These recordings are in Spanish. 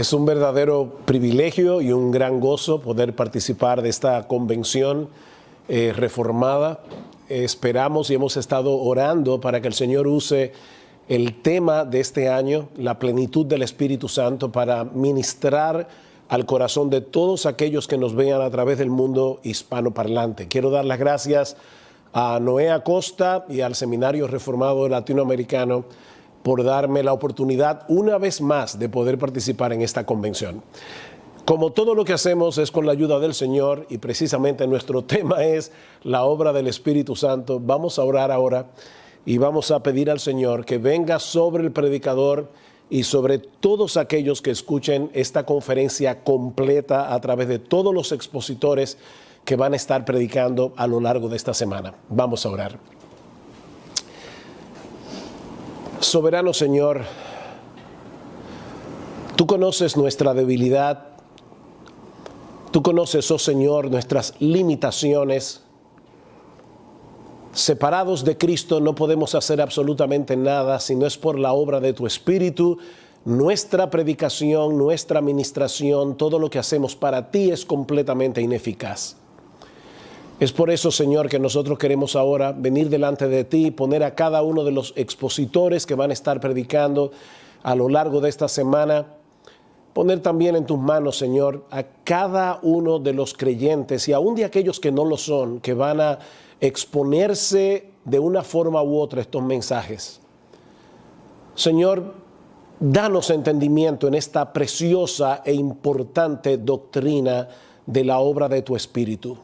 Es un verdadero privilegio y un gran gozo poder participar de esta convención reformada. Esperamos y hemos estado orando para que el Señor use el tema de este año, la plenitud del Espíritu Santo, para ministrar al corazón de todos aquellos que nos vean a través del mundo hispanoparlante. Quiero dar las gracias a Noé Acosta y al Seminario Reformado Latinoamericano por darme la oportunidad una vez más de poder participar en esta convención. Como todo lo que hacemos es con la ayuda del Señor y precisamente nuestro tema es la obra del Espíritu Santo, vamos a orar ahora y vamos a pedir al Señor que venga sobre el predicador y sobre todos aquellos que escuchen esta conferencia completa a través de todos los expositores que van a estar predicando a lo largo de esta semana. Vamos a orar. Soberano Señor, tú conoces nuestra debilidad, tú conoces, oh Señor, nuestras limitaciones. Separados de Cristo no podemos hacer absolutamente nada si no es por la obra de tu Espíritu. Nuestra predicación, nuestra administración, todo lo que hacemos para ti es completamente ineficaz. Es por eso, Señor, que nosotros queremos ahora venir delante de ti y poner a cada uno de los expositores que van a estar predicando a lo largo de esta semana, poner también en tus manos, Señor, a cada uno de los creyentes y aún de aquellos que no lo son, que van a exponerse de una forma u otra estos mensajes. Señor, danos entendimiento en esta preciosa e importante doctrina de la obra de tu Espíritu.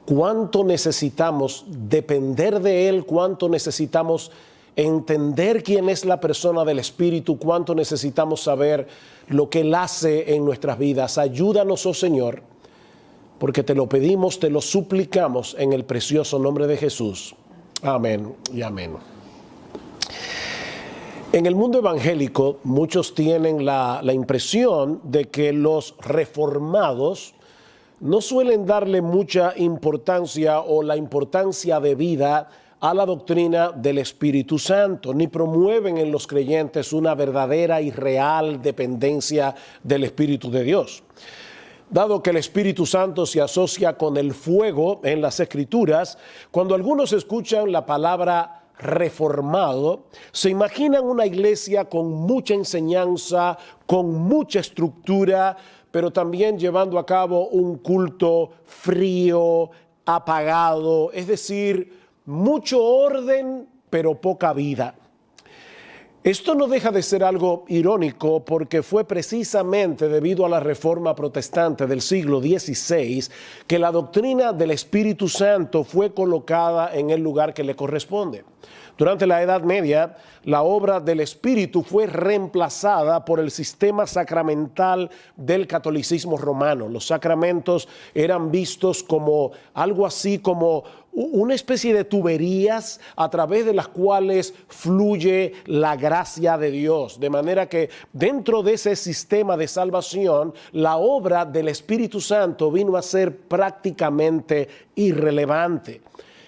Cuánto necesitamos depender de Él, cuánto necesitamos entender quién es la persona del Espíritu, cuánto necesitamos saber lo que Él hace en nuestras vidas. Ayúdanos, oh Señor, porque te lo pedimos, te lo suplicamos en el precioso nombre de Jesús. Amén y amén. En el mundo evangélico, muchos tienen la impresión de que los reformados no suelen darle mucha importancia o la importancia debida a la doctrina del Espíritu Santo, ni promueven en los creyentes una verdadera y real dependencia del Espíritu de Dios. Dado que el Espíritu Santo se asocia con el fuego en las Escrituras, cuando algunos escuchan la palabra reformado, se imaginan una iglesia con mucha enseñanza, con mucha estructura, pero también llevando a cabo un culto frío, apagado, es decir, mucho orden, pero poca vida. Esto no deja de ser algo irónico porque fue precisamente debido a la Reforma Protestante del siglo XVI que la doctrina del Espíritu Santo fue colocada en el lugar que le corresponde. Durante la Edad Media, la obra del Espíritu fue reemplazada por el sistema sacramental del catolicismo romano. Los sacramentos eran vistos como algo así como una especie de tuberías a través de las cuales fluye la gracia de Dios. De manera que dentro de ese sistema de salvación, la obra del Espíritu Santo vino a ser prácticamente irrelevante.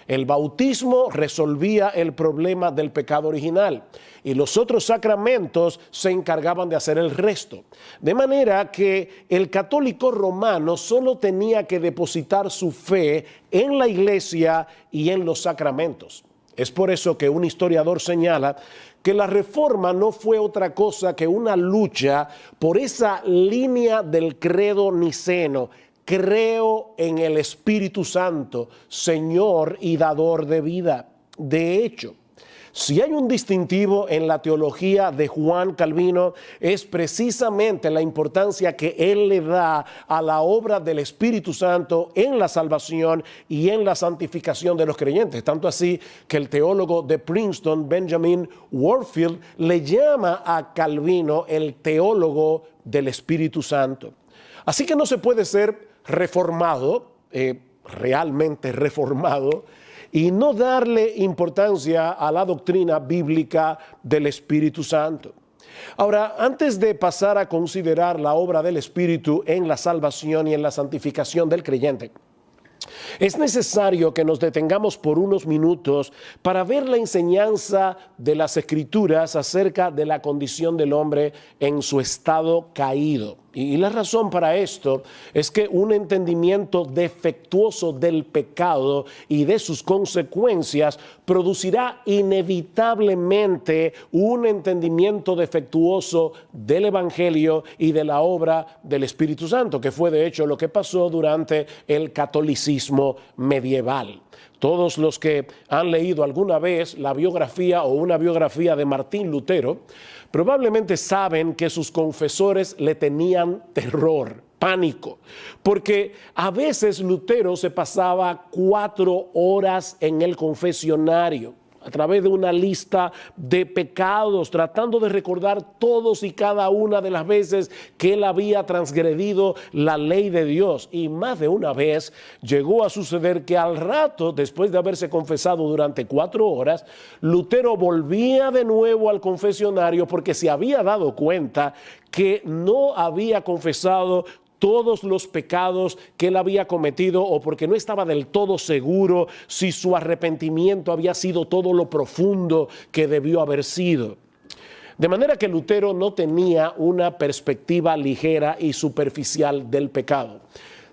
El bautismo resolvía el problema del pecado original y los otros sacramentos se encargaban de hacer el resto. De manera que el católico romano solo tenía que depositar su fe en la iglesia y en los sacramentos. Es por eso que un historiador señala que la reforma no fue otra cosa que una lucha por esa línea del credo niceno. Creo en el Espíritu Santo, Señor y dador de vida. De hecho, si hay un distintivo en la teología de Juan Calvino, es precisamente la importancia que él le da a la obra del Espíritu Santo en la salvación y en la santificación de los creyentes. Tanto así que el teólogo de Princeton, Benjamin Warfield, le llama a Calvino el teólogo del Espíritu Santo. Así que no se puede ser reformado, realmente reformado, y no darle importancia a la doctrina bíblica del Espíritu Santo. Ahora, antes de pasar a considerar la obra del Espíritu en la salvación y en la santificación del creyente, Es necesario que nos detengamos por unos minutos para ver la enseñanza de las Escrituras acerca de la condición del hombre en su estado caído. Y la razón para esto es que un entendimiento defectuoso del pecado y de sus consecuencias producirá inevitablemente un entendimiento defectuoso del Evangelio y de la obra del Espíritu Santo, que fue de hecho lo que pasó durante el catolicismo medieval. Todos los que han leído alguna vez la biografía o una biografía de Martín Lutero probablemente saben que sus confesores le tenían terror, pánico, porque a veces Lutero se pasaba 4 horas en el confesionario a través de una lista de pecados, tratando de recordar todos y cada una de las veces que él había transgredido la ley de Dios. Y más de una vez llegó a suceder que al rato, después de haberse confesado durante 4 horas, Lutero volvía de nuevo al confesionario porque se había dado cuenta que no había confesado todos los pecados que él había cometido, o porque no estaba del todo seguro si su arrepentimiento había sido todo lo profundo que debió haber sido. De manera que Lutero no tenía una perspectiva ligera y superficial del pecado.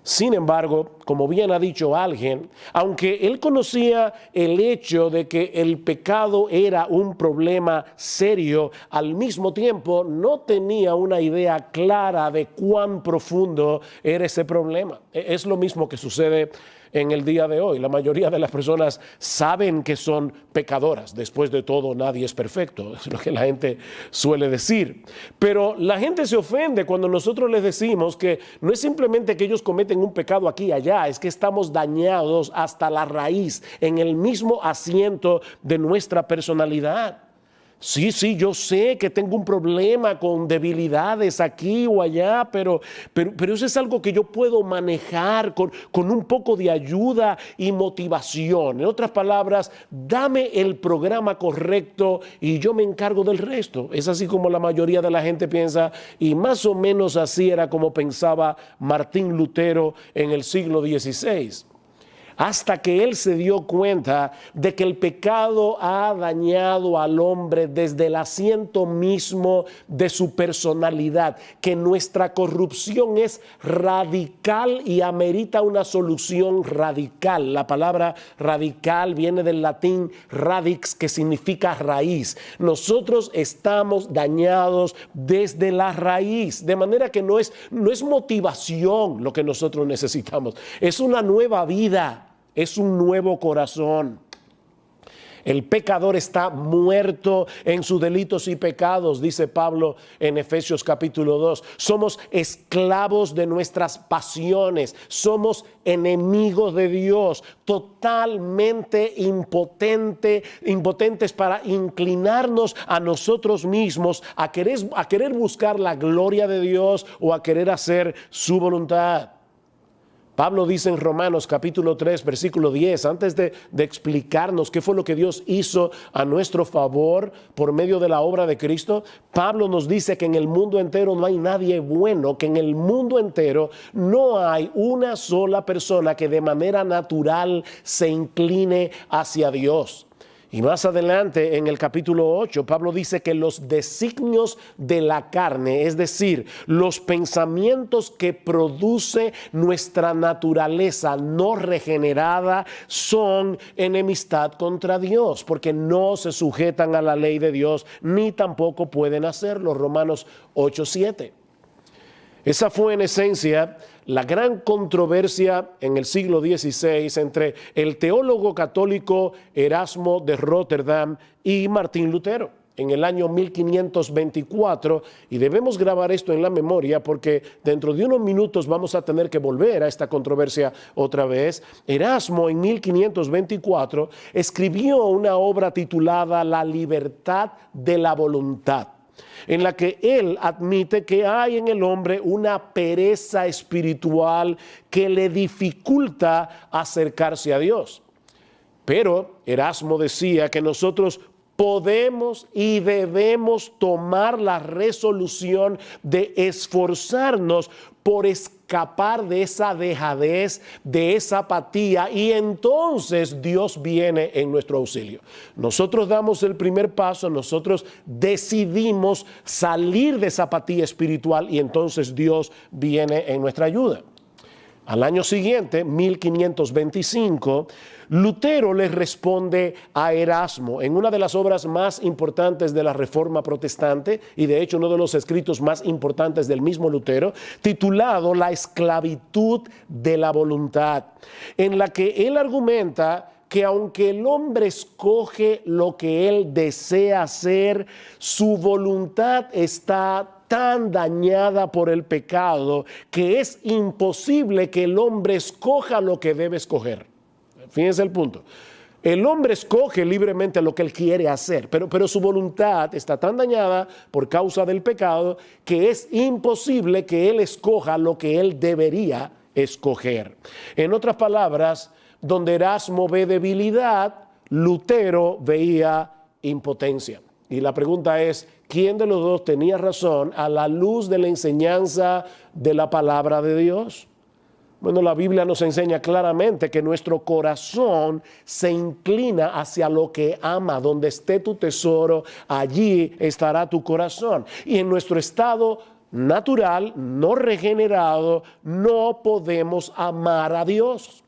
Sin embargo, como bien ha dicho alguien, aunque él conocía el hecho de que el pecado era un problema serio, al mismo tiempo no tenía una idea clara de cuán profundo era ese problema. Es lo mismo que sucede en el día de hoy. La mayoría de las personas saben que son pecadoras. Después de todo, nadie es perfecto, es lo que la gente suele decir. Pero la gente se ofende cuando nosotros les decimos que no es simplemente que ellos cometen un pecado aquí y allá, es que estamos dañados hasta la raíz, en el mismo asiento de nuestra personalidad. Sí, yo sé que tengo un problema con debilidades aquí o allá, pero eso es algo que yo puedo manejar con un poco de ayuda y motivación. En otras palabras, dame el programa correcto y yo me encargo del resto. Es así como la mayoría de la gente piensa, y más o menos así era como pensaba Martín Lutero en el siglo XVI. Hasta que él se dio cuenta de que el pecado ha dañado al hombre desde el asiento mismo de su personalidad, que nuestra corrupción es radical y amerita una solución radical. La palabra radical viene del latín radix, que significa raíz. Nosotros estamos dañados desde la raíz, de manera que no es motivación lo que nosotros necesitamos, es una nueva vida. Es un nuevo corazón. El pecador está muerto en sus delitos y pecados, dice Pablo en Efesios capítulo 2. Somos esclavos de nuestras pasiones, somos enemigos de Dios, totalmente impotentes para inclinarnos a nosotros mismos, a querer buscar la gloria de Dios o a querer hacer su voluntad. Pablo dice en Romanos capítulo 3, versículo 10, antes de explicarnos qué fue lo que Dios hizo a nuestro favor por medio de la obra de Cristo, Pablo nos dice que en el mundo entero no hay nadie bueno, que en el mundo entero no hay una sola persona que de manera natural se incline hacia Dios. Y más adelante en el capítulo 8, Pablo dice que los designios de la carne, es decir, los pensamientos que produce nuestra naturaleza no regenerada, son enemistad contra Dios, porque no se sujetan a la ley de Dios, ni tampoco pueden hacerlo. Romanos 8:7. Esa fue en esencia la gran controversia en el siglo XVI entre el teólogo católico Erasmo de Rotterdam y Martín Lutero en el año 1524, y debemos grabar esto en la memoria porque dentro de unos minutos vamos a tener que volver a esta controversia otra vez. Erasmo en 1524 escribió una obra titulada La libertad de la voluntad, en la que él admite que hay en el hombre una pereza espiritual que le dificulta acercarse a Dios. Pero Erasmo decía que nosotros podemos y debemos tomar la resolución de esforzarnos por escapar de esa dejadez, de esa apatía, y entonces Dios viene en nuestro auxilio. Nosotros damos el primer paso, nosotros decidimos salir de esa apatía espiritual y entonces Dios viene en nuestra ayuda. Al año siguiente, 1525, Lutero le responde a Erasmo en una de las obras más importantes de la Reforma Protestante y de hecho uno de los escritos más importantes del mismo Lutero, titulado La esclavitud de la voluntad, en la que él argumenta que aunque el hombre escoge lo que él desea hacer, su voluntad está tan dañada por el pecado que es imposible que el hombre escoja lo que debe escoger. Fíjense el punto. El hombre escoge libremente lo que él quiere hacer, pero su voluntad está tan dañada por causa del pecado que es imposible que él escoja lo que él debería escoger. En otras palabras, donde Erasmo ve debilidad, Lutero veía impotencia. Y la pregunta es, ¿quién de los dos tenía razón a la luz de la enseñanza de la palabra de Dios? Bueno, la Biblia nos enseña claramente que nuestro corazón se inclina hacia lo que ama. Donde esté tu tesoro, allí estará tu corazón. Y en nuestro estado natural, no regenerado, no podemos amar a Dios.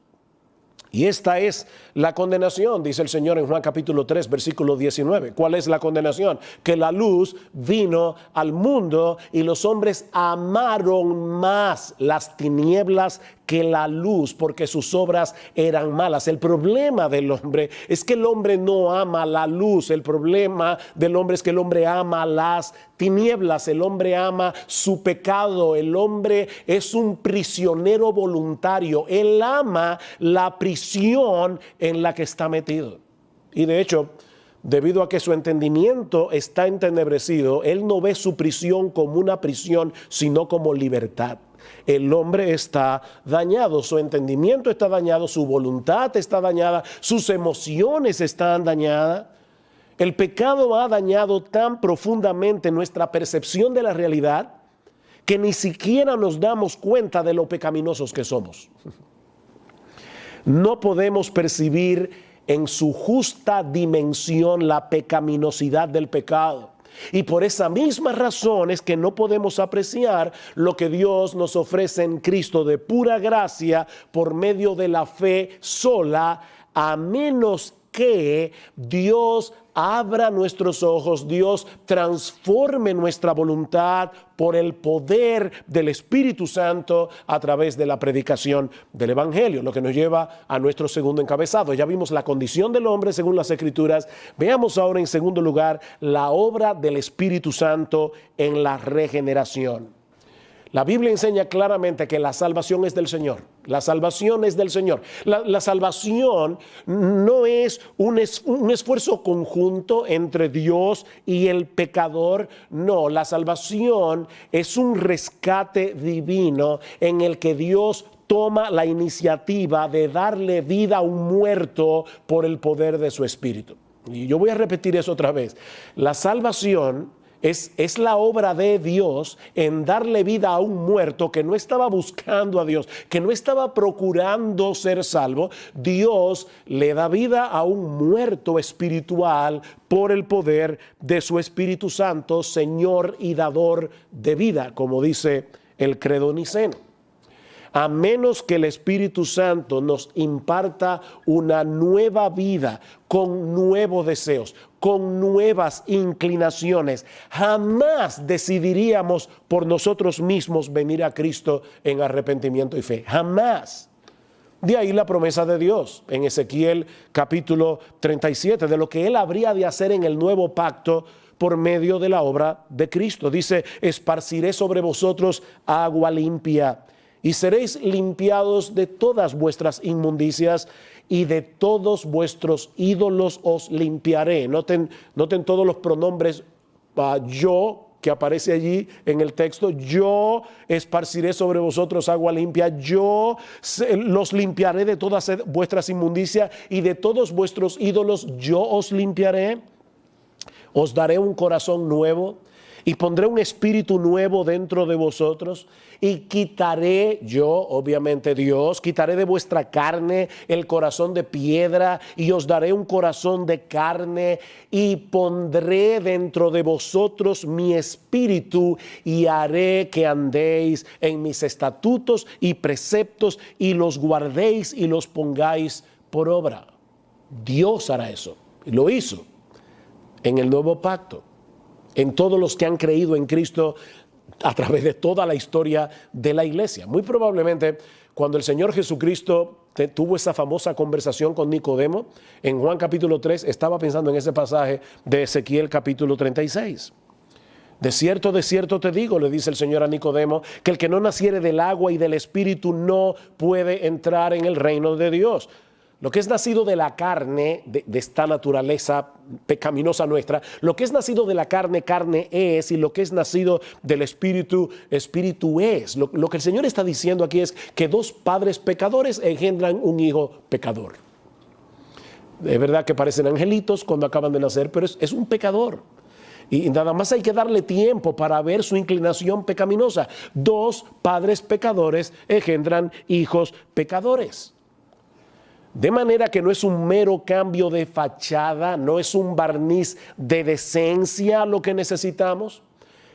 Y esta es la condenación, dice el Señor en Juan capítulo 3, versículo 19. ¿Cuál es la condenación? Que la luz vino al mundo y los hombres amaron más las tinieblas que la luz, porque sus obras eran malas. El problema del hombre es que el hombre no ama la luz. El problema del hombre es que el hombre ama las tinieblas. El hombre ama su pecado. El hombre es un prisionero voluntario. Él ama la prisión en la que está metido. Y de hecho, debido a que su entendimiento está entenebrecido, él no ve su prisión como una prisión, sino como libertad. El hombre está dañado, su entendimiento está dañado, su voluntad está dañada, sus emociones están dañadas. El pecado ha dañado tan profundamente nuestra percepción de la realidad que ni siquiera nos damos cuenta de lo pecaminosos que somos. No podemos percibir en su justa dimensión la pecaminosidad del pecado. Y por esa misma razón es que no podemos apreciar lo que Dios nos ofrece en Cristo de pura gracia por medio de la fe sola, a menos que Dios abra nuestros ojos, Dios transforme nuestra voluntad por el poder del Espíritu Santo a través de la predicación del Evangelio, lo que nos lleva a nuestro segundo encabezado. Ya vimos la condición del hombre según las Escrituras. Veamos ahora en segundo lugar la obra del Espíritu Santo en la regeneración. La Biblia enseña claramente que la salvación es del Señor. La salvación es del Señor. La salvación no es un esfuerzo conjunto entre Dios y el pecador. No, la salvación es un rescate divino en el que Dios toma la iniciativa de darle vida a un muerto por el poder de su Espíritu. Y yo voy a repetir eso otra vez. La salvación es la obra de Dios en darle vida a un muerto que no estaba buscando a Dios, que no estaba procurando ser salvo. Dios le da vida a un muerto espiritual por el poder de su Espíritu Santo, Señor y dador de vida, como dice el credo niceno. A menos que el Espíritu Santo nos imparta una nueva vida con nuevos deseos, con nuevas inclinaciones, jamás decidiríamos por nosotros mismos venir a Cristo en arrepentimiento y fe. Jamás. De ahí la promesa de Dios en Ezequiel capítulo 37, de lo que Él habría de hacer en el nuevo pacto por medio de la obra de Cristo. Dice, esparciré sobre vosotros agua limpia y seréis limpiados de todas vuestras inmundicias y de todos vuestros ídolos os limpiaré. Noten todos los pronombres yo que aparece allí en el texto. Yo esparciré sobre vosotros agua limpia. Yo los limpiaré de todas vuestras inmundicias y de todos vuestros ídolos yo os limpiaré. os daré un corazón nuevo y pondré un espíritu nuevo dentro de vosotros y quitaré yo, obviamente Dios, quitaré de vuestra carne el corazón de piedra y os daré un corazón de carne y pondré dentro de vosotros mi espíritu y haré que andéis en mis estatutos y preceptos y los guardéis y los pongáis por obra. Dios hará eso. Y lo hizo en el nuevo pacto, en todos los que han creído en Cristo a través de toda la historia de la iglesia. Muy probablemente cuando el Señor Jesucristo tuvo esa famosa conversación con Nicodemo, en Juan capítulo 3, estaba pensando en ese pasaje de Ezequiel capítulo 36. De cierto te digo, le dice el Señor a Nicodemo, que el que no naciere del agua y del espíritu no puede entrar en el reino de Dios. Lo que es nacido de la carne, de esta naturaleza pecaminosa nuestra, lo que es nacido de la carne, carne es, y lo que es nacido del espíritu, espíritu es. Lo que el Señor está diciendo aquí es que dos padres pecadores engendran un hijo pecador. Es verdad que parecen angelitos cuando acaban de nacer, pero es un pecador. Y nada más hay que darle tiempo para ver su inclinación pecaminosa. Dos padres pecadores engendran hijos pecadores. De manera que no es un mero cambio de fachada, no es un barniz de decencia lo que necesitamos.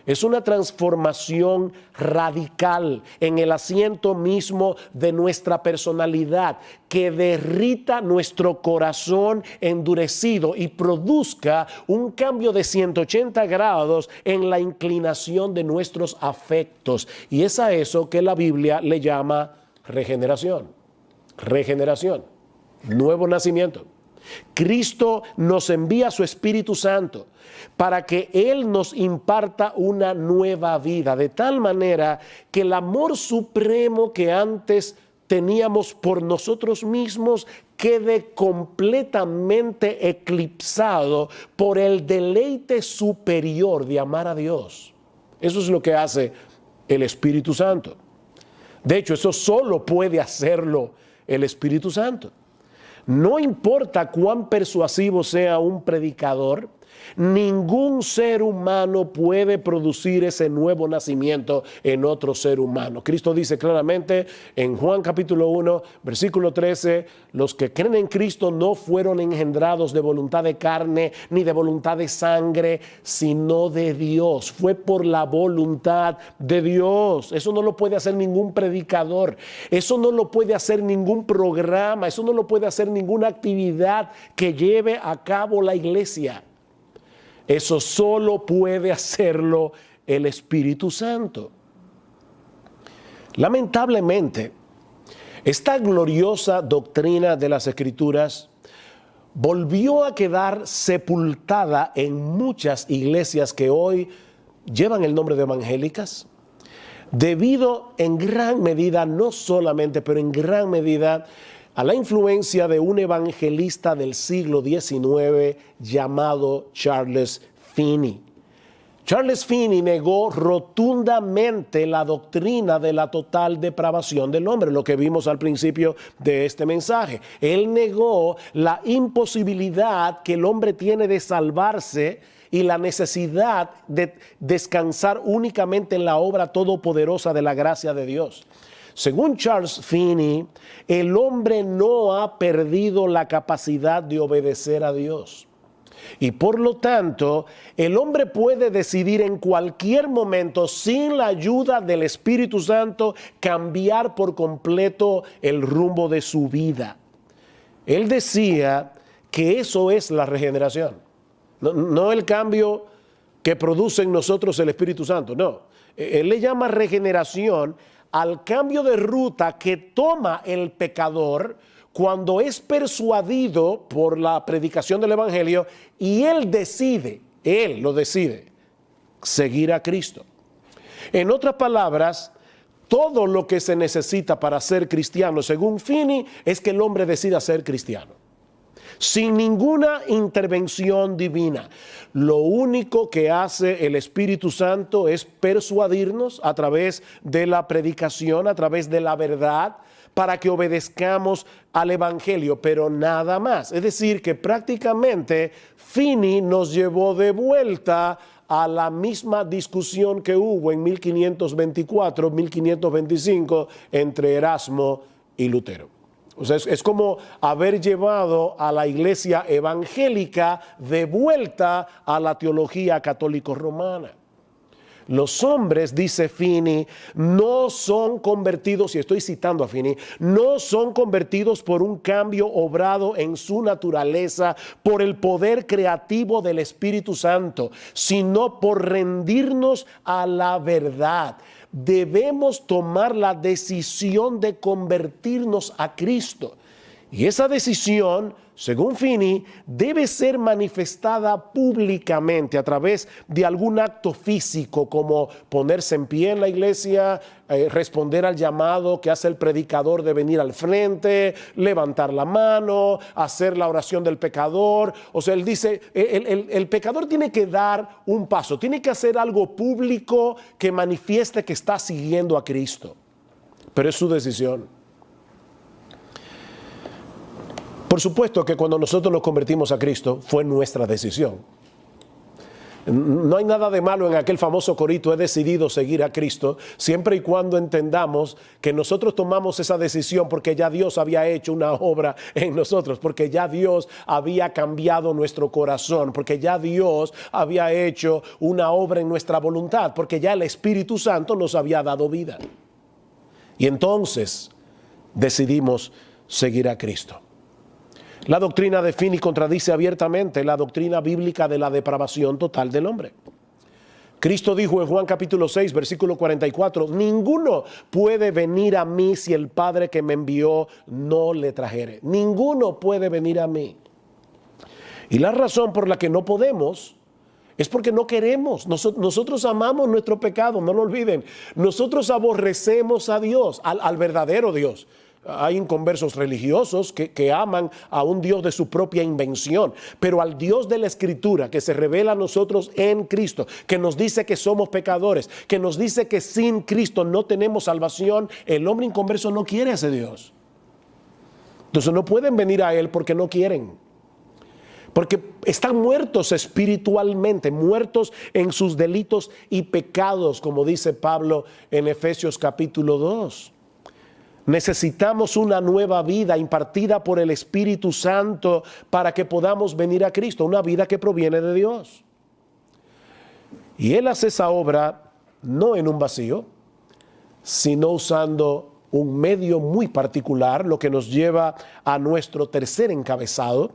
Es una transformación radical en el asiento mismo de nuestra personalidad que derrita nuestro corazón endurecido y produzca un cambio de 180 grados en la inclinación de nuestros afectos. Y es a eso que la Biblia le llama regeneración. Regeneración. Nuevo nacimiento. Cristo nos envía su Espíritu Santo para que Él nos imparta una nueva vida, de tal manera que el amor supremo que antes teníamos por nosotros mismos quede completamente eclipsado por el deleite superior de amar a Dios. Eso es lo que hace el Espíritu Santo. De hecho, eso solo puede hacerlo el Espíritu Santo. No importa cuán persuasivo sea un predicador, ningún ser humano puede producir ese nuevo nacimiento en otro ser humano. Cristo dice claramente en Juan capítulo 1, versículo 13, los que creen en Cristo no fueron engendrados de voluntad de carne ni de voluntad de sangre, sino de Dios. Fue por la voluntad de Dios. Eso no lo puede hacer ningún predicador. Eso no lo puede hacer ningún programa. Eso no lo puede hacer ninguna actividad que lleve a cabo la iglesia. Eso solo puede hacerlo el Espíritu Santo. Lamentablemente, esta gloriosa doctrina de las Escrituras volvió a quedar sepultada en muchas iglesias que hoy llevan el nombre de evangélicas, debido en gran medida, no solamente, pero en gran medida, a la influencia de un evangelista del siglo XIX llamado Charles Finney. Charles Finney negó rotundamente la doctrina de la total depravación del hombre, lo que vimos al principio de este mensaje. Él negó la imposibilidad que el hombre tiene de salvarse y la necesidad de descansar únicamente en la obra todopoderosa de la gracia de Dios. Según Charles Finney, el hombre no ha perdido la capacidad de obedecer a Dios. Y por lo tanto, el hombre puede decidir en cualquier momento, sin la ayuda del Espíritu Santo, cambiar por completo el rumbo de su vida. Él decía que eso es la regeneración. No el cambio que produce en nosotros el Espíritu Santo, no. Él le llama regeneración al cambio de ruta que toma el pecador cuando es persuadido por la predicación del Evangelio y él lo decide, seguir a Cristo. En otras palabras, todo lo que se necesita para ser cristiano, según Finney, es que el hombre decida ser cristiano, sin ninguna intervención divina. Lo único que hace el Espíritu Santo es persuadirnos a través de la predicación, a través de la verdad, para que obedezcamos al Evangelio, pero nada más. Es decir, que prácticamente Finney nos llevó de vuelta a la misma discusión que hubo en 1524, 1525 entre Erasmo y Lutero. O sea, es como haber llevado a la iglesia evangélica de vuelta a la teología católico-romana. Los hombres, dice Finney, no son convertidos, y estoy citando a Finney, no son convertidos por un cambio obrado en su naturaleza por el poder creativo del Espíritu Santo, sino por rendirnos a la verdad. Debemos tomar la decisión de convertirnos a Cristo. Y esa decisión, según Finney, debe ser manifestada públicamente a través de algún acto físico, como ponerse en pie en la iglesia, responder al llamado que hace el predicador de venir al frente, levantar la mano, hacer la oración del pecador. O sea, él dice, el pecador tiene que dar un paso, tiene que hacer algo público que manifieste que está siguiendo a Cristo. Pero es su decisión. Por supuesto que cuando nosotros nos convertimos a Cristo fue nuestra decisión. No hay nada de malo en aquel famoso corito, he decidido seguir a Cristo, siempre y cuando entendamos que nosotros tomamos esa decisión porque ya Dios había hecho una obra en nosotros, porque ya Dios había cambiado nuestro corazón, porque ya Dios había hecho una obra en nuestra voluntad, porque ya el Espíritu Santo nos había dado vida. Y entonces decidimos seguir a Cristo. La doctrina de Finney contradice abiertamente la doctrina bíblica de la depravación total del hombre. Cristo dijo en Juan capítulo 6, versículo 44, ninguno puede venir a mí si el Padre que me envió no le trajere. Ninguno puede venir a mí. Y la razón por la que no podemos es porque no queremos. Nosotros amamos nuestro pecado, no lo olviden. Nosotros aborrecemos a Dios, al verdadero Dios. Hay inconversos religiosos que aman a un Dios de su propia invención, pero al Dios de la Escritura que se revela a nosotros en Cristo, que nos dice que somos pecadores, que nos dice que sin Cristo no tenemos salvación, el hombre inconverso no quiere a ese Dios. Entonces no pueden venir a Él porque no quieren. Porque están muertos espiritualmente, muertos en sus delitos y pecados, como dice Pablo en Efesios capítulo 2. Necesitamos una nueva vida impartida por el Espíritu Santo para que podamos venir a Cristo, una vida que proviene de Dios. Y Él hace esa obra no en un vacío, sino usando un medio muy particular, lo que nos lleva a nuestro tercer encabezado.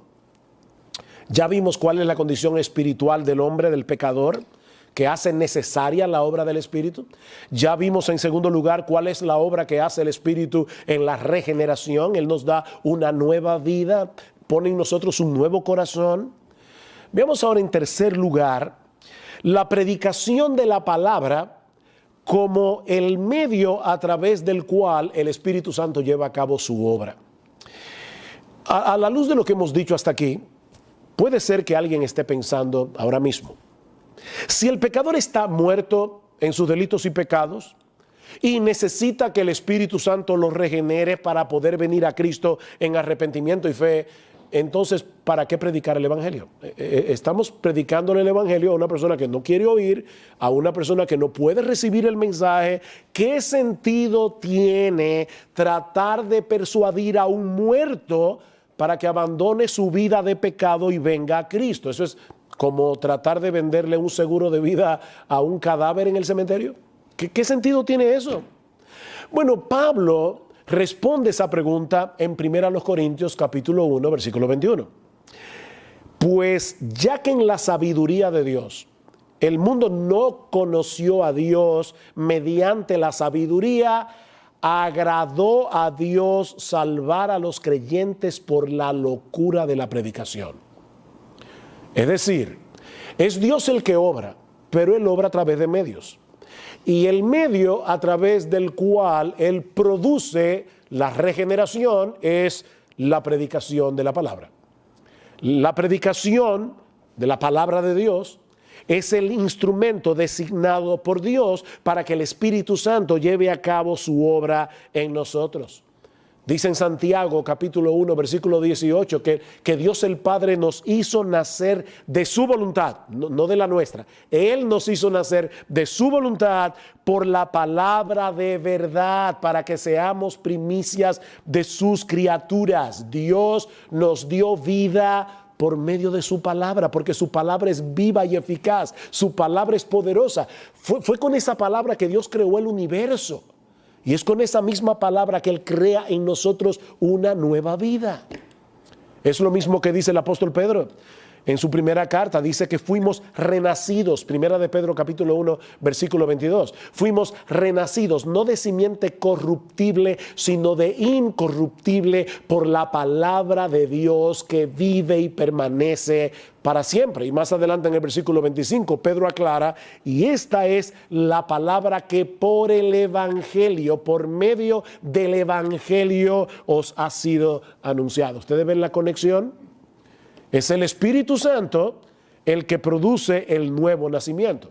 Ya vimos cuál es la condición espiritual del hombre, del pecador, que hace necesaria la obra del Espíritu. Ya vimos en segundo lugar cuál es la obra que hace el Espíritu en la regeneración. Él nos da una nueva vida, pone en nosotros un nuevo corazón. Veamos ahora en tercer lugar la predicación de la palabra como el medio a través del cual el Espíritu Santo lleva a cabo su obra. A la luz de lo que hemos dicho hasta aquí, puede ser que alguien esté pensando ahora mismo, si el pecador está muerto en sus delitos y pecados y necesita que el Espíritu Santo lo regenere para poder venir a Cristo en arrepentimiento y fe, entonces, ¿para qué predicar el Evangelio? Estamos predicándole el Evangelio a una persona que no quiere oír, a una persona que no puede recibir el mensaje. ¿Qué sentido tiene tratar de persuadir a un muerto para que abandone su vida de pecado y venga a Cristo? Eso es como tratar de venderle un seguro de vida a un cadáver en el cementerio. ¿Qué sentido tiene eso? Bueno, Pablo responde esa pregunta en 1 Corintios capítulo 1, versículo 21. Pues ya que en la sabiduría de Dios el mundo no conoció a Dios mediante la sabiduría, agradó a Dios salvar a los creyentes por la locura de la predicación. Es decir, es Dios el que obra, pero Él obra a través de medios. Y el medio a través del cual Él produce la regeneración es la predicación de la palabra. La predicación de la palabra de Dios es el instrumento designado por Dios para que el Espíritu Santo lleve a cabo su obra en nosotros. Dice en Santiago capítulo 1 versículo 18 que Dios el Padre nos hizo nacer de su voluntad, no de la nuestra. Él nos hizo nacer de su voluntad por la palabra de verdad, para que seamos primicias de sus criaturas. Dios nos dio vida por medio de su palabra, porque su palabra es viva y eficaz, su palabra es poderosa. Fue con esa palabra que Dios creó el universo. Y es con esa misma palabra que Él crea en nosotros una nueva vida. Es lo mismo que dice el apóstol Pedro. En su primera carta dice que fuimos renacidos. Primera de Pedro capítulo 1 versículo 22. Fuimos renacidos no de simiente corruptible, sino de incorruptible por la palabra de Dios que vive y permanece para siempre. Y más adelante en el versículo 25 Pedro aclara, y esta es la palabra que por el evangelio, por medio del evangelio os ha sido anunciado. ¿Ustedes ven la conexión? Es el Espíritu Santo el que produce el nuevo nacimiento.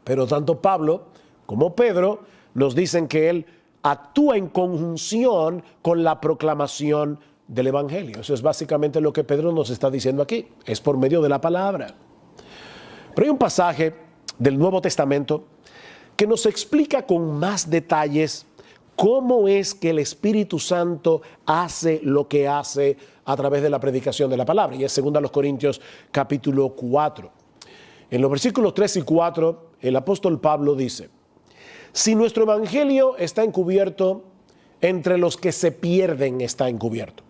Pero tanto Pablo como Pedro nos dicen que Él actúa en conjunción con la proclamación del Evangelio. Eso es básicamente lo que Pedro nos está diciendo aquí. Es por medio de la palabra. Pero hay un pasaje del Nuevo Testamento que nos explica con más detalles cómo es que el Espíritu Santo hace lo que hace a través de la predicación de la palabra. Y es 2 Corintios capítulo 4. En los versículos 3 y 4, el apóstol Pablo dice: si nuestro evangelio está encubierto, entre los que se pierden está encubierto,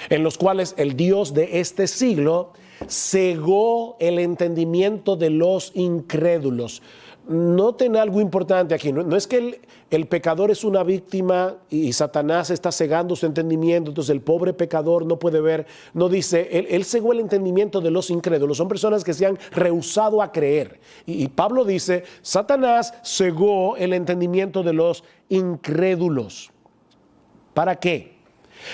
en los cuales el Dios de este siglo cegó el entendimiento de los incrédulos. Noten algo importante aquí, no es que el pecador es una víctima y Satanás está cegando su entendimiento, entonces el pobre pecador no puede ver. No dice, él cegó el entendimiento de los incrédulos, son personas que se han rehusado a creer. Y Pablo dice, Satanás cegó el entendimiento de los incrédulos. ¿Para qué?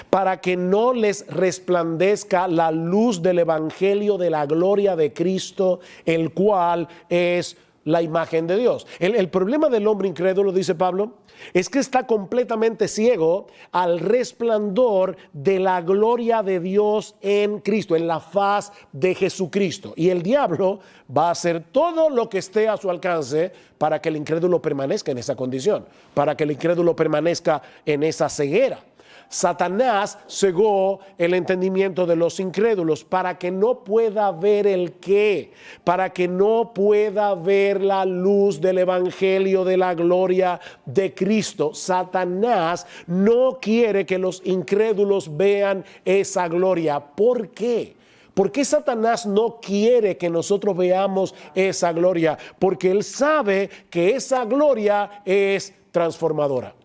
Para que no les resplandezca la luz del evangelio de la gloria de Cristo, el cual es la imagen de Dios. El problema del hombre incrédulo, dice Pablo, es que está completamente ciego al resplandor de la gloria de Dios en Cristo, en la faz de Jesucristo. Y el diablo va a hacer todo lo que esté a su alcance para que el incrédulo permanezca en esa condición, para que el incrédulo permanezca en esa ceguera. Satanás cegó el entendimiento de los incrédulos para que no pueda ver el qué, para que no pueda ver la luz del evangelio de la gloria de Cristo. Satanás no quiere que los incrédulos vean esa gloria. ¿Por qué? ¿Por qué Satanás no quiere que nosotros veamos esa gloria? Porque él sabe que esa gloria es transformadora.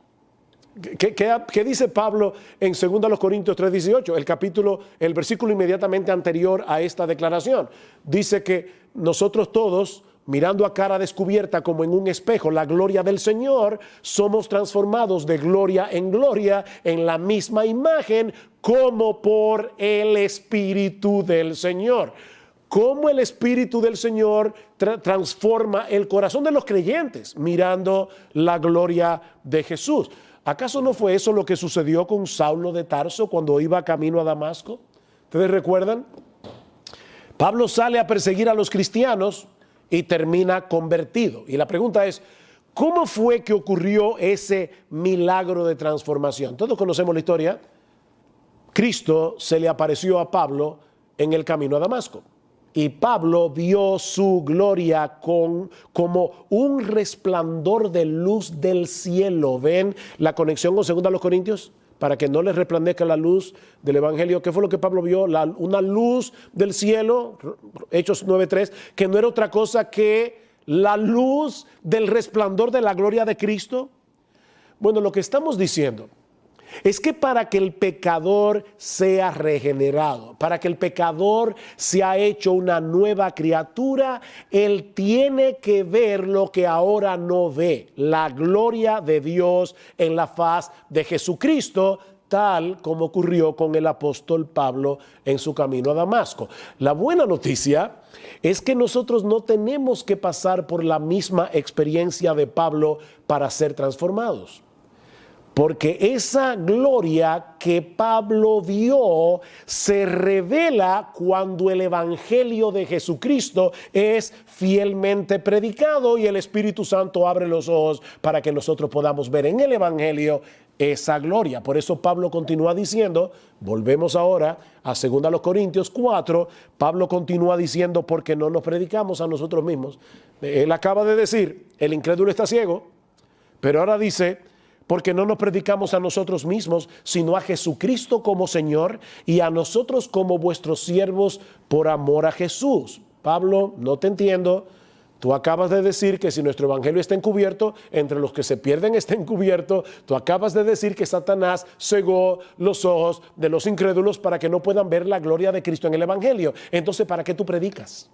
¿Qué dice Pablo en 2 Corintios 3:18? El versículo inmediatamente anterior a esta declaración. Dice que nosotros todos, mirando a cara descubierta como en un espejo la gloria del Señor, somos transformados de gloria en la misma imagen como por el Espíritu del Señor. Cómo el Espíritu del Señor transforma el corazón de los creyentes mirando la gloria de Jesús. ¿Acaso no fue eso lo que sucedió con Saulo de Tarso cuando iba camino a Damasco? ¿Ustedes recuerdan? Pablo sale a perseguir a los cristianos y termina convertido. Y la pregunta es, ¿cómo fue que ocurrió ese milagro de transformación? Todos conocemos la historia. Cristo se le apareció a Pablo en el camino a Damasco. Y Pablo vio su gloria como un resplandor de luz del cielo. ¿Ven la conexión con 2 Corintios? Para que no les resplandezca la luz del evangelio. ¿Qué fue lo que Pablo vio? Una luz del cielo, Hechos 9:3, que no era otra cosa que la luz del resplandor de la gloria de Cristo. Bueno, lo que estamos diciendo es que para que el pecador sea regenerado, para que el pecador sea hecho una nueva criatura, él tiene que ver lo que ahora no ve, la gloria de Dios en la faz de Jesucristo, tal como ocurrió con el apóstol Pablo en su camino a Damasco. La buena noticia es que nosotros no tenemos que pasar por la misma experiencia de Pablo para ser transformados. porque esa gloria que Pablo vio se revela cuando el evangelio de Jesucristo es fielmente predicado y el Espíritu Santo abre los ojos para que nosotros podamos ver en el evangelio esa gloria. Por eso Pablo continúa diciendo, volvemos ahora a 2 Corintios 4, Pablo continúa diciendo, porque no nos predicamos a nosotros mismos. Él acaba de decir, el incrédulo está ciego, pero ahora dice, porque no nos predicamos a nosotros mismos, sino a Jesucristo como Señor y a nosotros como vuestros siervos por amor a Jesús. Pablo, no te entiendo. Tú acabas de decir que si nuestro evangelio está encubierto, entre los que se pierden está encubierto. Tú acabas de decir que Satanás cegó los ojos de los incrédulos para que no puedan ver la gloria de Cristo en el evangelio. Entonces, ¿para qué tú predicas?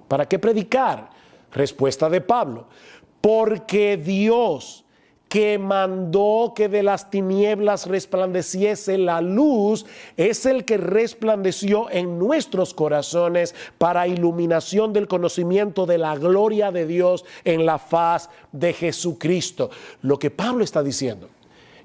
¿Para qué predicar? Respuesta de Pablo. Porque Dios, que mandó que de las tinieblas resplandeciese la luz, es el que resplandeció en nuestros corazones para iluminación del conocimiento de la gloria de Dios en la faz de Jesucristo. Lo que Pablo está diciendo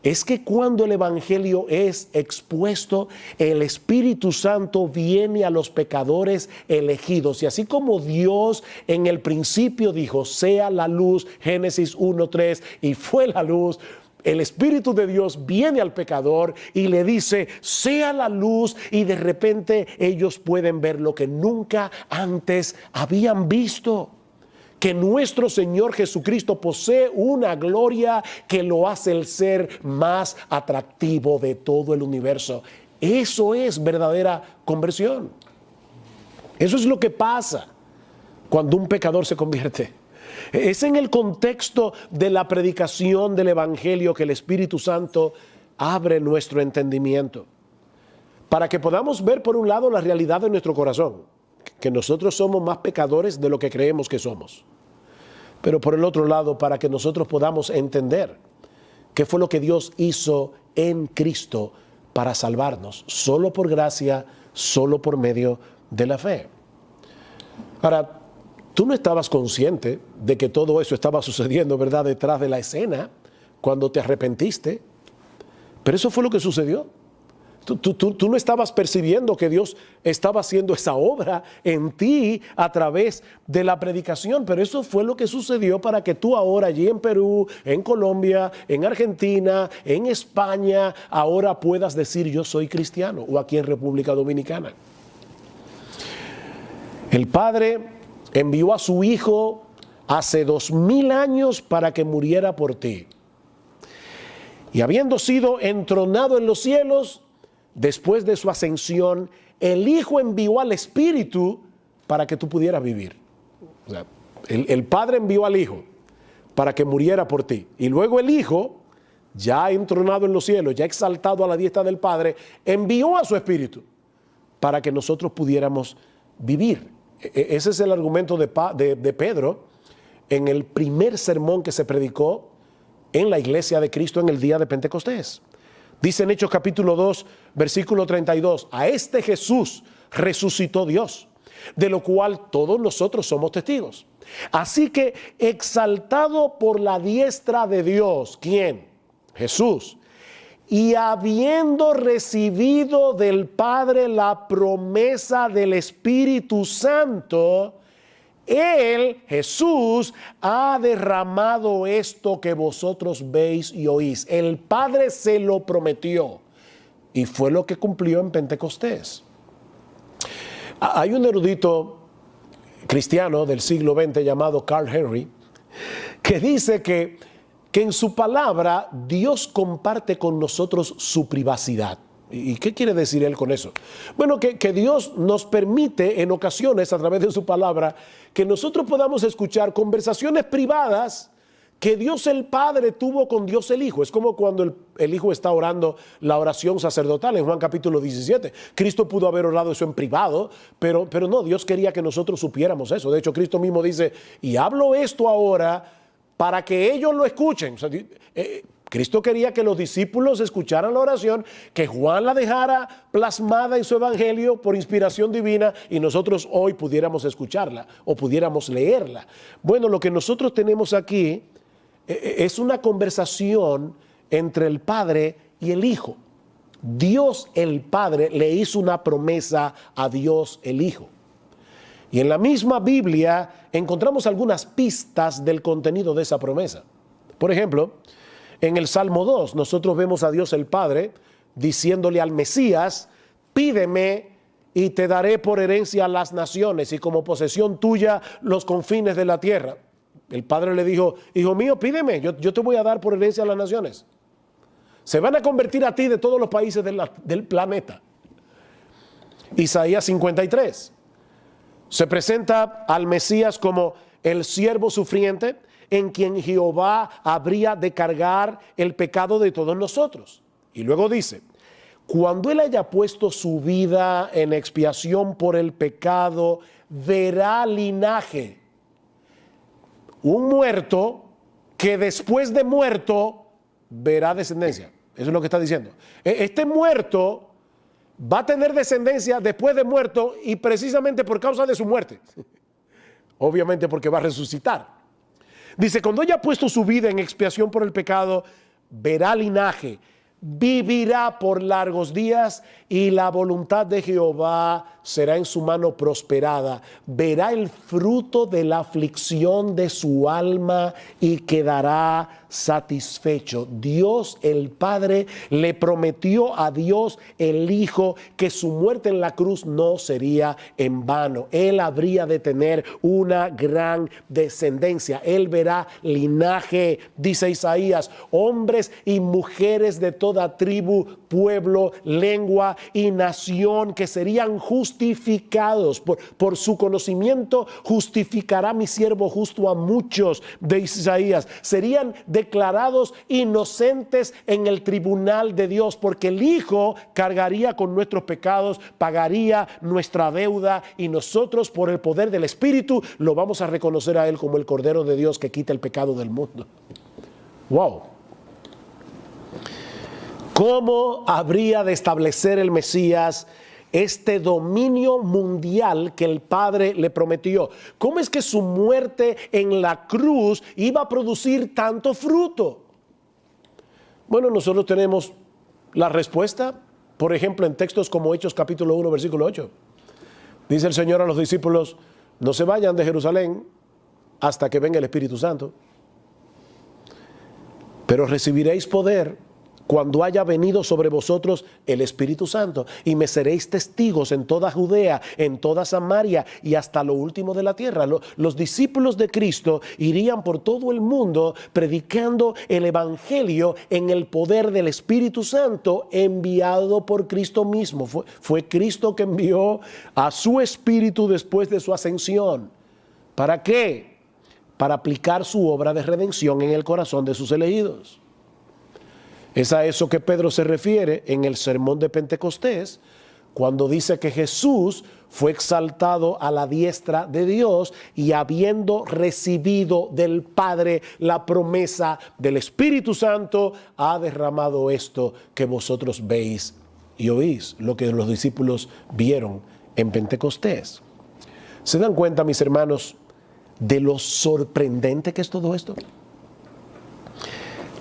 es que cuando el evangelio es expuesto, el Espíritu Santo viene a los pecadores elegidos. Y así como Dios en el principio dijo, sea la luz, Génesis 1:3, y fue la luz, el Espíritu de Dios viene al pecador y le dice, sea la luz, y de repente ellos pueden ver lo que nunca antes habían visto. Que nuestro Señor Jesucristo posee una gloria que lo hace el ser más atractivo de todo el universo. Eso es verdadera conversión. Eso es lo que pasa cuando un pecador se convierte. Es en el contexto de la predicación del evangelio que el Espíritu Santo abre nuestro entendimiento para que podamos ver por un lado la realidad de nuestro corazón, que nosotros somos más pecadores de lo que creemos que somos. Pero por el otro lado, para que nosotros podamos entender qué fue lo que Dios hizo en Cristo para salvarnos, solo por gracia, solo por medio de la fe. Ahora, tú no estabas consciente de que todo eso estaba sucediendo, ¿verdad?, detrás de la escena, cuando te arrepentiste, pero eso fue lo que sucedió. Tú no estabas percibiendo que Dios estaba haciendo esa obra en ti a través de la predicación, pero eso fue lo que sucedió para que tú ahora allí en Perú, en Colombia, en Argentina, en España, ahora puedas decir yo soy cristiano, o aquí en República Dominicana. El Padre envió a su Hijo hace 2000 años para que muriera por ti. Y habiendo sido entronado en los cielos, después de su ascensión, el Hijo envió al Espíritu para que tú pudieras vivir. O sea, el Padre envió al Hijo para que muriera por ti. Y luego el Hijo, ya entronado en los cielos, ya exaltado a la diestra del Padre, envió a su Espíritu para que nosotros pudiéramos vivir. Ese es el argumento de Pedro en el primer sermón que se predicó en la iglesia de Cristo en el día de Pentecostés. Dice en Hechos capítulo 2, versículo 32, a este Jesús resucitó Dios, de lo cual todos nosotros somos testigos. Así que exaltado por la diestra de Dios, ¿quién? Jesús. Y habiendo recibido del Padre la promesa del Espíritu Santo, Él, Jesús, ha derramado esto que vosotros veis y oís. El Padre se lo prometió y fue lo que cumplió en Pentecostés. Hay un erudito cristiano del siglo XX llamado Carl Henry que dice que en su palabra Dios comparte con nosotros su privacidad. ¿Y qué quiere decir él con eso? Bueno, que Dios nos permite en ocasiones a través de su palabra que nosotros podamos escuchar conversaciones privadas que Dios el Padre tuvo con Dios el Hijo. Es como cuando el Hijo está orando la oración sacerdotal en Juan capítulo 17. Cristo pudo haber orado eso en privado, pero no, Dios quería que nosotros supiéramos eso. De hecho, Cristo mismo dice, y hablo esto ahora para que ellos lo escuchen. O sea, Cristo quería que los discípulos escucharan la oración, que Juan la dejara plasmada en su evangelio por inspiración divina y nosotros hoy pudiéramos escucharla o pudiéramos leerla. Bueno, lo que nosotros tenemos aquí es una conversación entre el Padre y el Hijo. Dios el Padre le hizo una promesa a Dios el Hijo. Y en la misma Biblia encontramos algunas pistas del contenido de esa promesa. Por ejemplo, en el Salmo 2, nosotros vemos a Dios el Padre diciéndole al Mesías: pídeme y te daré por herencia las naciones y como posesión tuya los confines de la tierra. El Padre le dijo: hijo mío, pídeme, yo te voy a dar por herencia las naciones. Se van a convertir a ti de todos los países del planeta. Isaías 53. Se presenta al Mesías como el siervo sufriente en quien Jehová habría de cargar el pecado de todos nosotros. Y luego dice: cuando él haya puesto su vida en expiación por el pecado, verá linaje. Un muerto que después de muerto verá descendencia. Eso es lo que está diciendo. Este muerto va a tener descendencia después de muerto y precisamente por causa de su muerte. Obviamente porque va a resucitar. Dice: cuando haya puesto su vida en expiación por el pecado, verá linaje, vivirá por largos días y la voluntad de Jehová será en su mano prosperada. Verá el fruto de la aflicción de su alma y quedará satisfecho. Dios el Padre le prometió a Dios el Hijo que su muerte en la cruz no sería en vano. Él habría de tener una gran descendencia. Él verá linaje, dice Isaías, hombres y mujeres de toda tribu, pueblo, lengua y nación que serían justificados por su conocimiento. Justificará mi siervo justo a muchos, de Isaías. Serían declarados inocentes en el tribunal de Dios, porque el Hijo cargaría con nuestros pecados, pagaría nuestra deuda, y nosotros, por el poder del Espíritu, lo vamos a reconocer a Él como el Cordero de Dios que quita el pecado del mundo. ¡Wow! ¿Cómo habría de establecer el Mesías este dominio mundial que el Padre le prometió? ¿Cómo es que su muerte en la cruz iba a producir tanto fruto? Bueno, nosotros tenemos la respuesta, por ejemplo, en textos como Hechos capítulo 1, versículo 8. Dice el Señor a los discípulos: no se vayan de Jerusalén hasta que venga el Espíritu Santo, pero recibiréis poder cuando haya venido sobre vosotros el Espíritu Santo, y me seréis testigos en toda Judea, en toda Samaria y hasta lo último de la tierra. Los discípulos de Cristo irían por todo el mundo predicando el Evangelio en el poder del Espíritu Santo enviado por Cristo mismo. Fue Cristo que envió a su Espíritu después de su ascensión. ¿Para qué? Para aplicar su obra de redención en el corazón de sus elegidos. Es a eso que Pedro se refiere en el sermón de Pentecostés, cuando dice que Jesús fue exaltado a la diestra de Dios y habiendo recibido del Padre la promesa del Espíritu Santo, ha derramado esto que vosotros veis y oís, lo que los discípulos vieron en Pentecostés. ¿Se dan cuenta, mis hermanos, de lo sorprendente que es todo esto?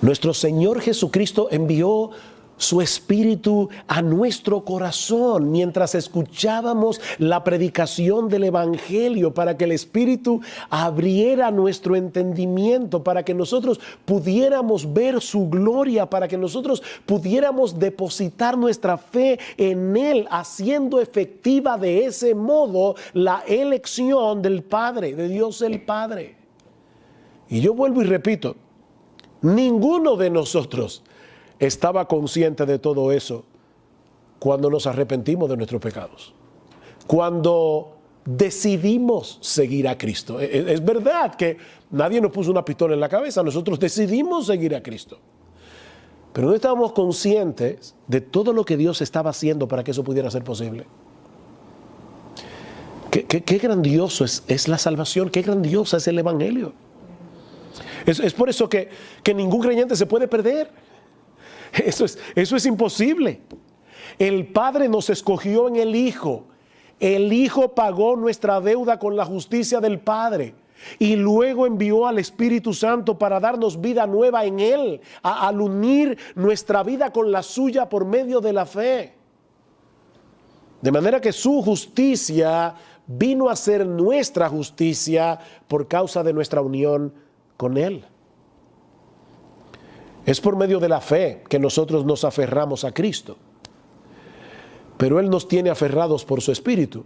Nuestro Señor Jesucristo envió su Espíritu a nuestro corazón mientras escuchábamos la predicación del Evangelio, para que el Espíritu abriera nuestro entendimiento, para que nosotros pudiéramos ver su gloria, para que nosotros pudiéramos depositar nuestra fe en Él, haciendo efectiva de ese modo la elección del Padre, de Dios el Padre. Y yo vuelvo y repito, ninguno de nosotros estaba consciente de todo eso cuando nos arrepentimos de nuestros pecados, cuando decidimos seguir a Cristo. Es verdad que nadie nos puso una pistola en la cabeza, nosotros decidimos seguir a Cristo, pero no estábamos conscientes de todo lo que Dios estaba haciendo para que eso pudiera ser posible. Qué grandioso es la salvación, qué grandioso es el Evangelio. Es por eso que ningún creyente se puede perder. Eso es imposible. El Padre nos escogió en el Hijo. El Hijo pagó nuestra deuda con la justicia del Padre. y luego envió al Espíritu Santo para darnos vida nueva en Él, al unir nuestra vida con la suya por medio de la fe. De manera que su justicia vino a ser nuestra justicia por causa de nuestra unión con Él. Es por medio de la fe que nosotros nos aferramos a Cristo. Pero Él nos tiene aferrados por su Espíritu.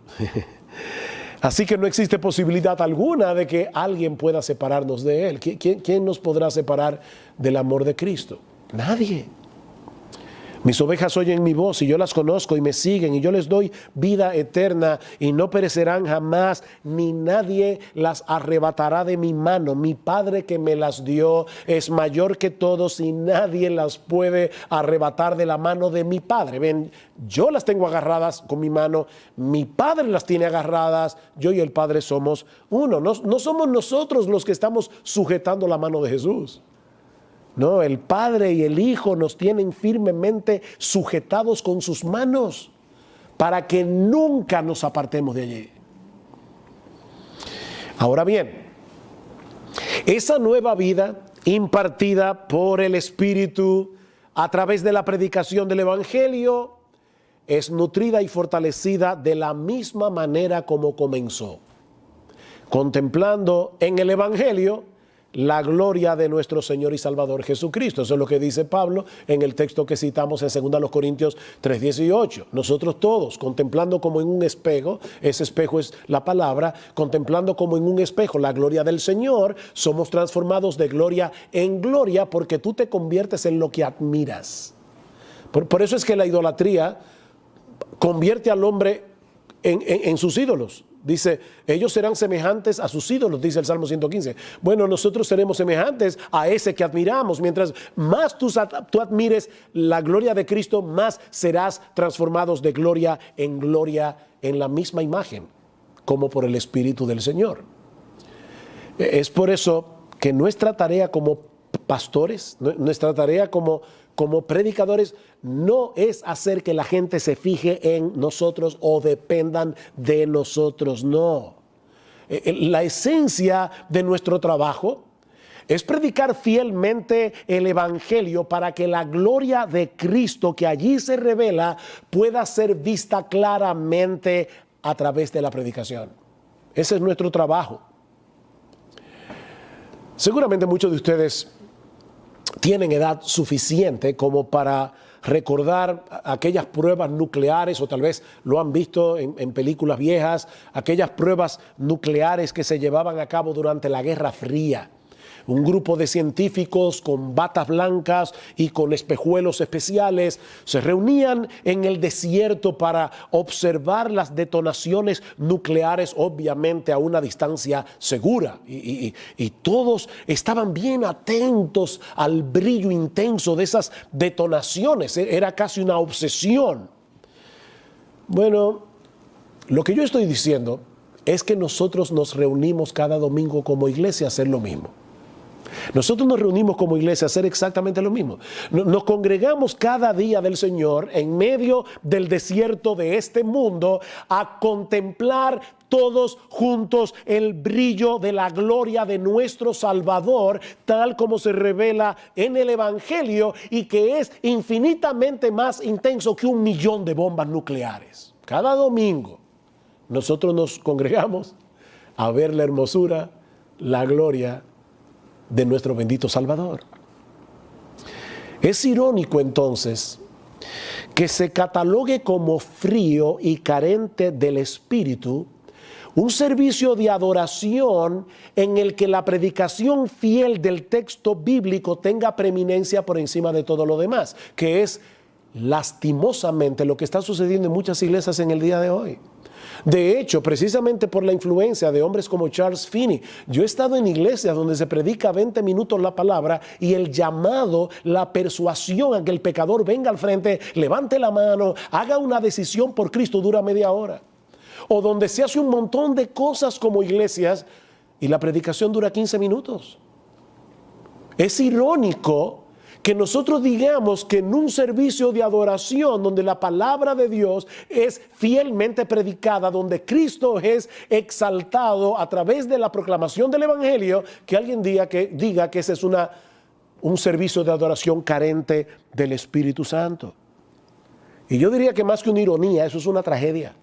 Así que no existe posibilidad alguna de que alguien pueda separarnos de Él. ¿Quién nos podrá separar del amor de Cristo? Nadie. Mis ovejas oyen mi voz y yo las conozco y me siguen y yo les doy vida eterna y no perecerán jamás, ni nadie las arrebatará de mi mano. Mi Padre que me las dio es mayor que todos y nadie las puede arrebatar de la mano de mi Padre. Ven, yo las tengo agarradas con mi mano, mi Padre las tiene agarradas, yo y el Padre somos uno. No somos nosotros los que estamos sujetando la mano de Jesús. No, el Padre y el Hijo nos tienen firmemente sujetados con sus manos para que nunca nos apartemos de allí. Ahora bien, esa nueva vida impartida por el Espíritu a través de la predicación del Evangelio es nutrida y fortalecida de la misma manera como comenzó, contemplando en el Evangelio la gloria de nuestro Señor y Salvador Jesucristo. Eso es lo que dice Pablo en el texto que citamos en 2 Corintios 3:18. Nosotros todos, contemplando como en un espejo, ese espejo es la palabra, contemplando como en un espejo la gloria del Señor, somos transformados de gloria en gloria porque tú te conviertes en lo que admiras. Por eso es que la idolatría convierte al hombre en sus ídolos. Dice, ellos serán semejantes a sus ídolos, dice el Salmo 115. Bueno, nosotros seremos semejantes a ese que admiramos. Mientras más tú admires la gloria de Cristo, más serás transformados de gloria en la misma imagen, como por el Espíritu del Señor. Es por eso que nuestra tarea como pastores, nuestra tarea como predicadores, no es hacer que la gente se fije en nosotros o dependan de nosotros, no. La esencia de nuestro trabajo es predicar fielmente el Evangelio para que la gloria de Cristo que allí se revela pueda ser vista claramente a través de la predicación. Ese es nuestro trabajo. Seguramente muchos de ustedes tienen edad suficiente como para recordar aquellas pruebas nucleares, o tal vez lo han visto en películas viejas, aquellas pruebas nucleares que se llevaban a cabo durante la Guerra Fría. Un grupo de científicos con batas blancas y con espejuelos especiales se reunían en el desierto para observar las detonaciones nucleares, obviamente a una distancia segura. Y todos estaban bien atentos al brillo intenso de esas detonaciones. Era casi una obsesión. Bueno, lo que yo estoy diciendo es que nosotros nos reunimos cada domingo como iglesia a hacer lo mismo. Nosotros nos reunimos como iglesia a hacer exactamente lo mismo. Nos congregamos cada día del Señor en medio del desierto de este mundo a contemplar todos juntos el brillo de la gloria de nuestro Salvador, tal como se revela en el Evangelio y que es infinitamente más intenso que 1.000.000 de bombas nucleares. Cada domingo nosotros nos congregamos a ver la hermosura, la gloria de nuestro bendito Salvador. Es irónico entonces que se catalogue como frío y carente del Espíritu un servicio de adoración en el que la predicación fiel del texto bíblico tenga preeminencia por encima de todo lo demás, que es lastimosamente lo que está sucediendo en muchas iglesias en el día de hoy. De hecho, precisamente por la influencia de hombres como Charles Finney, yo he estado en iglesias donde se predica 20 minutos la palabra y el llamado, la persuasión a que el pecador venga al frente, levante la mano, haga una decisión por Cristo dura media hora. O donde se hace un montón de cosas como iglesias y la predicación dura 15 minutos. Es irónico que nosotros digamos que en un servicio de adoración donde la palabra de Dios es fielmente predicada, donde Cristo es exaltado a través de la proclamación del Evangelio, que alguien diga que ese es un servicio de adoración carente del Espíritu Santo. Y yo diría que más que una ironía, eso es una tragedia.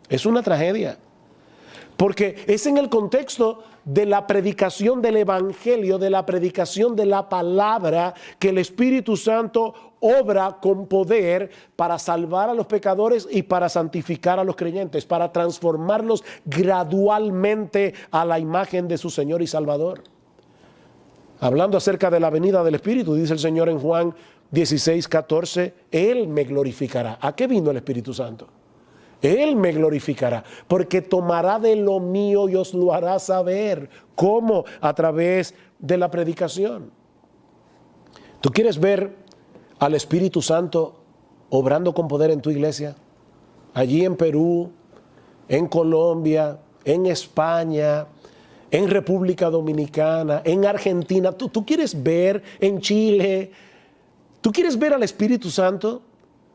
Es una tragedia. Porque es en el contexto de la predicación del Evangelio, de la predicación de la palabra, que el Espíritu Santo obra con poder para salvar a los pecadores y para santificar a los creyentes, para transformarlos gradualmente a la imagen de su Señor y Salvador. Hablando acerca de la venida del Espíritu, dice el Señor en Juan 16:14, Él me glorificará. ¿A qué vino el Espíritu Santo? Él me glorificará, porque tomará de lo mío y os lo hará saber. ¿Cómo? A través de la predicación. ¿Tú quieres ver al Espíritu Santo obrando con poder en tu iglesia? Allí en Perú, en Colombia, en España, en República Dominicana, en Argentina. ¿Tú quieres ver en Chile? ¿Tú quieres ver al Espíritu Santo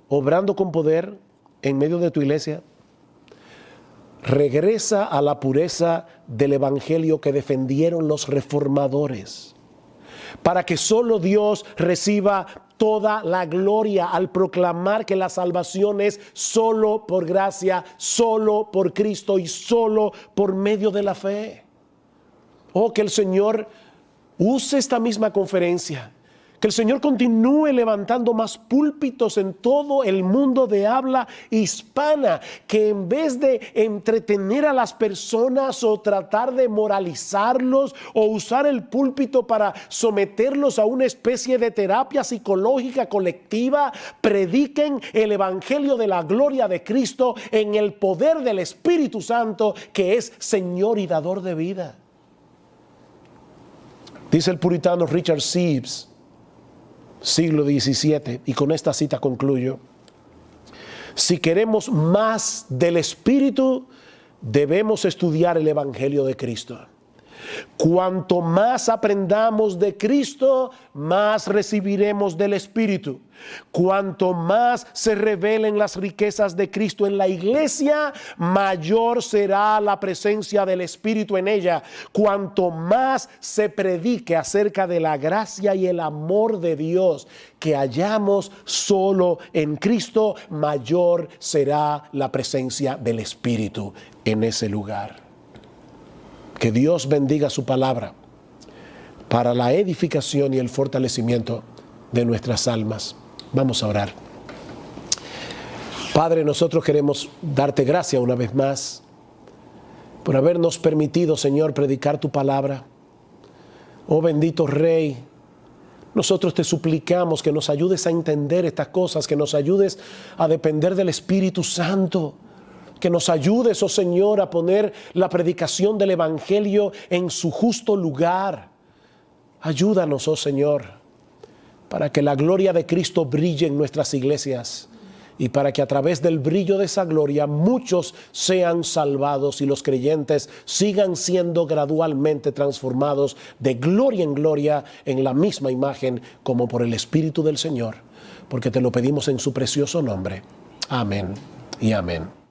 obrando con poder en medio de tu iglesia? Regresa a la pureza del Evangelio que defendieron los reformadores, para que solo Dios reciba toda la gloria al proclamar que la salvación es solo por gracia, solo por Cristo y solo por medio de la fe. Oh, que el Señor use esta misma conferencia, que el Señor continúe levantando más púlpitos en todo el mundo de habla hispana, que en vez de entretener a las personas o tratar de moralizarlos o usar el púlpito para someterlos a una especie de terapia psicológica colectiva, prediquen el Evangelio de la gloria de Cristo en el poder del Espíritu Santo, que es Señor y dador de vida. Dice el puritano Richard Sibbes, siglo XVII, y con esta cita concluyo: si queremos más del Espíritu, debemos estudiar el Evangelio de Cristo. Cuanto más aprendamos de Cristo, más recibiremos del Espíritu. Cuanto más se revelen las riquezas de Cristo en la iglesia, mayor será la presencia del Espíritu en ella. Cuanto más se predique acerca de la gracia y el amor de Dios que hallamos solo en Cristo, mayor será la presencia del Espíritu en ese lugar. Que Dios bendiga su palabra para la edificación y el fortalecimiento de nuestras almas. Vamos a orar. Padre, nosotros queremos darte gracias una vez más por habernos permitido, Señor, predicar tu palabra. Oh bendito Rey, nosotros te suplicamos que nos ayudes a entender estas cosas, que nos ayudes a depender del Espíritu Santo. Que nos ayudes, oh Señor, a poner la predicación del Evangelio en su justo lugar. Ayúdanos, oh Señor, para que la gloria de Cristo brille en nuestras iglesias y para que a través del brillo de esa gloria muchos sean salvados y los creyentes sigan siendo gradualmente transformados de gloria en gloria en la misma imagen como por el Espíritu del Señor. Porque te lo pedimos en su precioso nombre. Amén y amén.